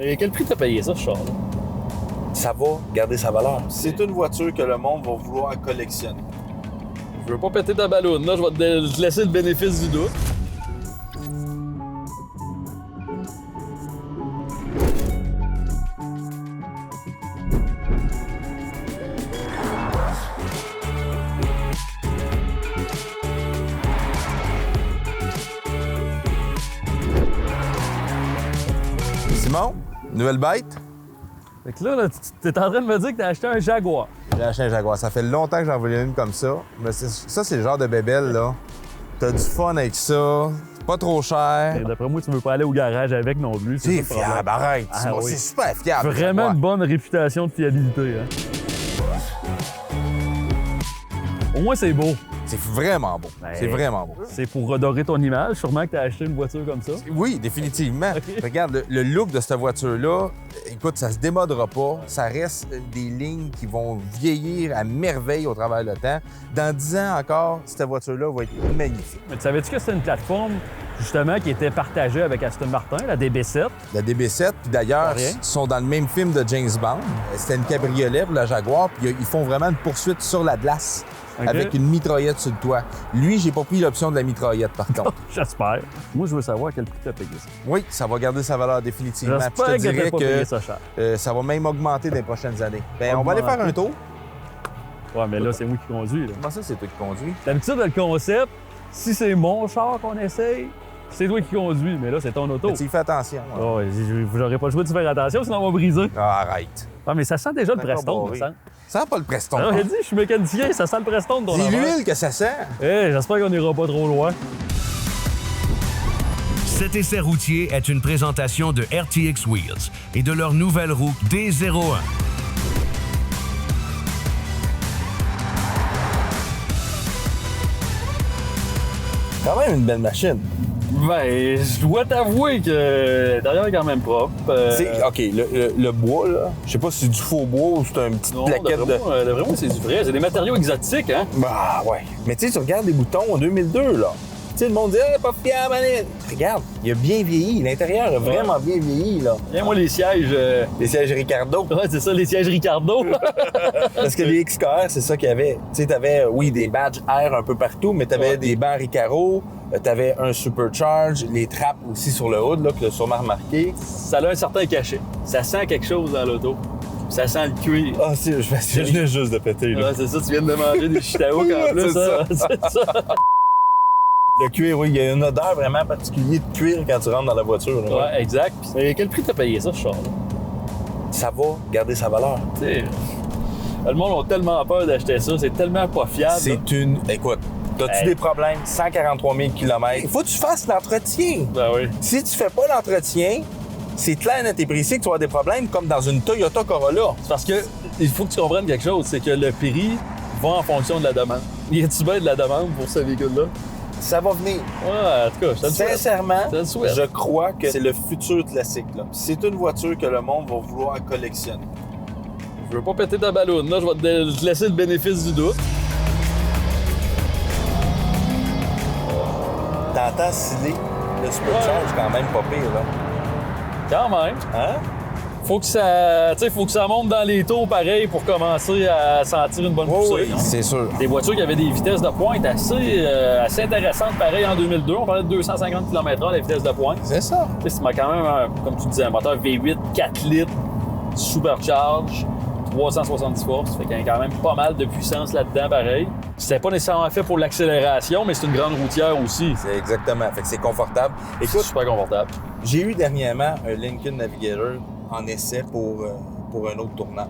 Et quel prix t'as payé ça, ce char-là? Ça va garder sa valeur. C'est une voiture que le monde va vouloir collectionner. Je veux pas péter ta balloune, là. Je vais te laisser le bénéfice du doute. Simon, nouvelle bête? Fait que là, t'es en train de me dire que t'as acheté un Jaguar. J'ai acheté un Jaguar. Ça fait longtemps que j'en voulais une comme ça. Mais ça, c'est le genre de bébelle, là. T'as du fun avec ça. C'est pas trop cher. Et d'après moi, tu veux pas aller au garage avec non plus. C'est ça le problème. fiable, arrête. Ah Simon, oui. c'est super fiable. Vraiment Jaguar. une bonne réputation de fiabilité. Hein. Au moins, c'est beau. C'est vraiment bon. Ben, C'est vraiment bon. C'est pour redorer ton image. Sûrement que t'as acheté une voiture comme ça. Oui, définitivement. Ok. Regarde, le look de cette voiture-là, écoute, ça se démodera pas. Ça reste des lignes qui vont vieillir à merveille au travers du temps. Dans 10 ans encore, cette voiture-là va être magnifique. Mais tu savais-tu que c'était une plateforme, justement, qui était partagée avec Aston Martin, la DB7? La DB7, puis d'ailleurs, Pas rien. ils sont dans le même film de James Bond. C'était une cabriolet pour la Jaguar, puis ils font vraiment une poursuite sur la glace. Ok. Avec une mitraillette sur le toit. Lui, j'ai pas pris l'option de la mitraillette, par contre. J'espère. Moi, je veux savoir à quel prix t'as payé ça. Oui, ça va garder sa valeur définitivement. Puis J'espère je que te t'as dirais pas payé ça cher. que ça va même augmenter dans les prochaines années. Ben, on va aller faire un tour. Ouais, mais là, c'est moi qui conduis. Là. Comment ça, c'est toi qui conduis? D'habitude, le concept, si c'est mon char qu'on essaye, c'est toi qui conduis. Mais là, c'est ton auto. Mais tu y fais attention. Hein? Oh, ouais, j'aurais pas le choix de faire attention, sinon on va briser. Ah, arrête. Ah, mais ça sent déjà le Encore Preston, barré. ça sent. Ça sent pas le Preston. Alors, hein? j'ai dit, je suis mécanicien, ça sent le Preston de ton C'est affaire. l'huile que ça sent. J'espère qu'on ira pas trop loin. Cet essai routier est une présentation de RTX Wheels et de leur nouvelle roue D01. Quand même une belle machine. Ben, je dois t'avouer que l'intérieur est quand même propre. OK, le bois, là, je sais pas si c'est du faux bois ou c'est un petit Non, plaquette de... d'après moi, c'est du vrai. C'est des matériaux exotiques, hein? Bah ouais. Mais tu sais, tu regardes les boutons en 2002, là. Tu sais, le monde dit « Ah, pas fiable, allez! » Regarde, il a bien vieilli. L'intérieur a vraiment bien vieilli, là. Viens, moi, les sièges... Les sièges Ricardo. Ouais, c'est ça, les sièges Ricardo. Parce que les XKR, c'est ça qu'il y avait. Tu sais, t'avais, oui, des badges R un peu partout, mais t'avais Ouais. des bancs Recaro, t'avais un supercharge, les trappes aussi sur le hood, là, que tu as sûrement remarqué. Ça a un certain cachet. Ça sent quelque chose dans l'auto. Ça sent le cuir. Ah, si, je venais juste de péter, là. Ouais, c'est ça, tu viens de manger des chitaouk en plus, C'est hein? ça. C'est ça. Le cuir, oui, il y a une odeur vraiment particulière de cuir quand tu rentres dans la voiture. là. Ouais, exact. Et quel prix t'as payé ça, ce char-là? Ça va garder sa valeur. Tu sais, le monde a tellement peur d'acheter ça, c'est tellement pas fiable. C'est une... Écoute, t'as-tu Hey. des problèmes? 143 000 km. Il faut que tu fasses l'entretien. Ben oui. Si tu fais pas l'entretien, c'est clair, net et précis que tu vas avoir des problèmes comme dans une Toyota Corolla. C'est parce que il faut que tu comprennes quelque chose, c'est que le prix va en fonction de la demande. Y a-tu bien de la demande pour ce véhicule-là? Ça va venir. Ouais, en tout cas, je te le souhaite. Sincèrement, Je te le souhaite. je crois que c'est le futur classique. là. C'est une voiture que le monde va vouloir collectionner. Je veux pas péter ta balloune, là, je vais te laisser le bénéfice du doute. T'entends sciller le supercharge quand même pas pire, là. Quand même. Hein? Faut que ça, tu sais, faut que ça monte dans les taux pareil pour commencer à sentir une bonne poussée. non? c'est sûr. Des voitures qui avaient des vitesses de pointe assez intéressantes, pareil en 2002. On parlait de 250 km/h la vitesse de pointe. C'est ça. Tu sais, c'est quand même, comme tu disais, un moteur V8, 4 litres, supercharge, 370 forces. Fait qu'il y a quand même pas mal de puissance là-dedans, pareil. C'était pas nécessairement fait pour l'accélération, mais c'est une grande routière aussi. C'est exactement. Fait que c'est confortable. C'est Écoute, super confortable. j'ai eu dernièrement un Lincoln Navigator en essai pour un autre tournage.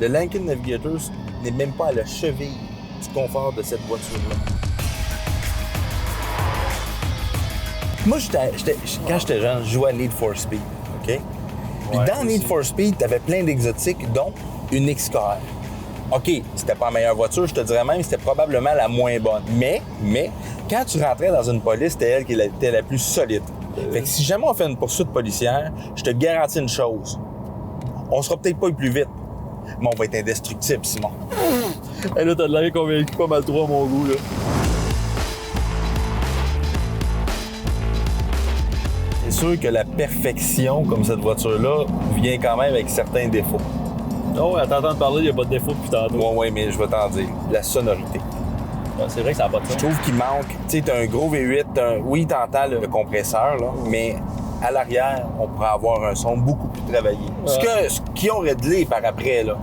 Le Lincoln Navigator n'est même pas à la cheville du confort de cette voiture-là. Moi, quand j'étais jeune, je jouais à Need for Speed, OK? Puis Ouais, dans Need aussi. for Speed, t'avais plein d'exotiques, dont une XKR. OK, c'était pas la meilleure voiture, je te dirais même, c'était probablement la moins bonne. Mais, quand tu rentrais dans une police, c'était elle qui était la plus solide. Fait que si jamais on fait une poursuite policière, je te garantis une chose. On sera peut-être pas le plus vite, mais on va être indestructible, Simon. Et là, t'as de l'air convaincu pas mal trop à mon goût, là. sûr que la perfection, comme cette voiture-là, vient quand même avec certains défauts. Oh, à t'entendre parler, il n'y a pas de défaut depuis tantôt. Ouais, mais je vais t'en dire. La sonorité. Ouais, c'est vrai que ça n'a pas de Je sens. trouve qu'il manque. Tu sais, t'as un gros V8, oui, t'entends le compresseur, là, mais à l'arrière, on pourrait avoir un son beaucoup plus travaillé. Ce qui ont réglé par après, là.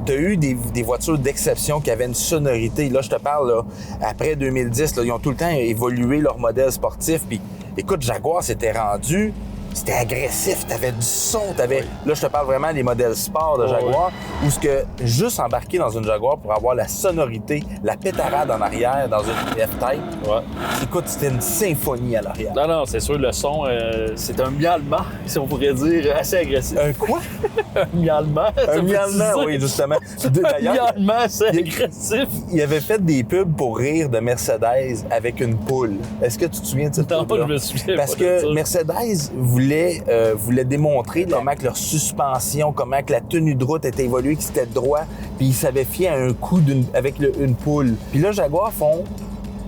T'as eu des voitures d'exception qui avaient une sonorité. Là, je te parle, là, après 2010, là, ils ont tout le temps évolué leur modèle sportif. Puis, écoute, Jaguar s'était rendu, c'était agressif, t'avais du son, t'avais... Là, je te parle vraiment des modèles sport de Jaguar, où ce que juste embarquer dans une Jaguar pour avoir la sonorité, la pétarade en arrière dans une F-Type, écoute, c'était une symphonie à l'arrière. Non, c'est sûr, le son, c'est un miaulement, si on pourrait dire, assez agressif. Un quoi? Un miaulement. Un miaulement, oui, justement. Un miaulement assez agressif. Il avait fait des pubs pour rire de Mercedes avec une poule. Est-ce que tu te souviens de cette Non, pub-là? je me souviens Parce pas de que ça. Mercedes voulait démontrer comment que leur suspension, comment que la tenue de route était évoluée, que c'était droit, puis ils s'avaient fié à un coup avec une poule. Puis là, Jaguar font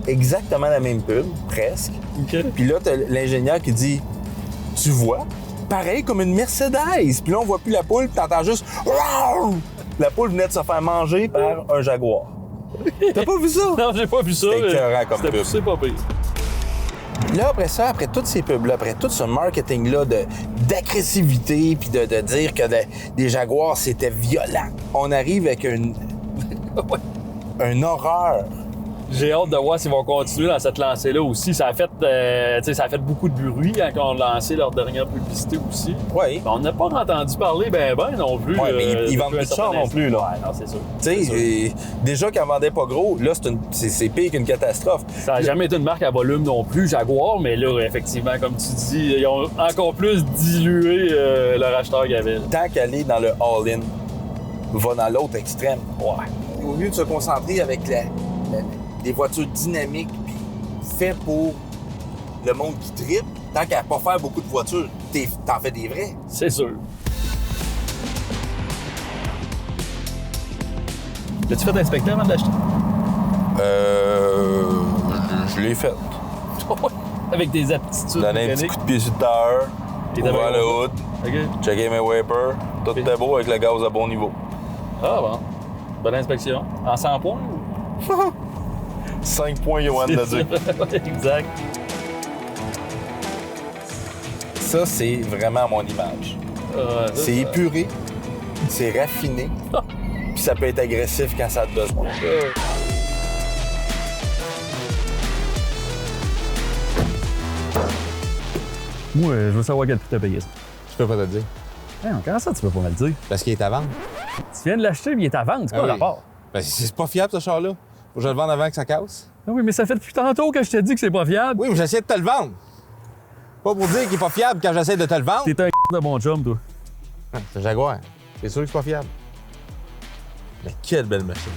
exactement la même pub, presque. OK. Puis là, t'as l'ingénieur qui dit « Tu vois? Pareil comme une Mercedes! » Puis là, on voit plus la poule, puis t'entends juste « Rawr! » La poule venait de se faire manger par un Jaguar. T'as pas vu ça? Non, j'ai pas vu ça. C'était écœurant comme pub. C'est pas pire. Là, après ça, après toutes ces pubs-là, après tout ce marketing-là d'agressivité, puis de dire que des Jaguars, c'était violent, on arrive avec une horreur. J'ai hâte de voir s'ils vont continuer dans cette lancée-là aussi. Ça a fait beaucoup de bruit quand on a lancé leur dernière publicité aussi. Oui. On n'a pas entendu parler ben non plus. Ouais, mais ils vendent depuis plus de un chars certain non plus, là. Ouais, non, c'est sûr. Tu sais, déjà qu'ils en vendaient pas gros, là, c'est pire qu'une catastrophe. Ça n'a jamais été une marque à volume non plus, Jaguar, mais là, effectivement, comme tu dis, ils ont encore plus dilué leur acheteur qu'il y avait. Tant qu'aller dans le all-in, va dans l'autre extrême. Ouais. Au lieu de se concentrer avec des voitures dynamiques puis faites pour le monde qui tripe, tant qu'à pas faire beaucoup de voitures, t'en fais des vrais. C'est sûr. L'as-tu fait inspecter avant d'acheter? Je l'ai fait. Avec des aptitudes Donner un petit mécaniques. coup de pied sur le terre, Et ouvrir d'abord- le hood, OK. checker mes wipers, tout était beau avec le gaz à bon niveau. Ah bon. Bonne inspection. En 100 points ou? 5 points, Johan Leduc. Exact. Ça, c'est vraiment mon image. C'est épuré, c'est raffiné, puis ça peut être agressif quand ça a besoin. Moi, je veux savoir quel prix t'as payé ça. Je peux pas te le dire. Comment ça, tu peux pas me le dire? Parce qu'il est à vendre. Tu viens de l'acheter, mais il est à vendre, c'est Ah pas oui. rapport. Ben, c'est pas fiable, ce char-là. Faut que je le vende avant que ça casse. Ah oui, mais ça fait depuis tantôt que je t'ai dit que c'est pas fiable. Oui, mais j'essaie de te le vendre. Pas pour dire qu'il est pas fiable quand j'essaie de te le vendre. T'es un de bon chum, toi. C'est un Jaguar. C'est sûr que c'est pas fiable. Mais quelle belle machine.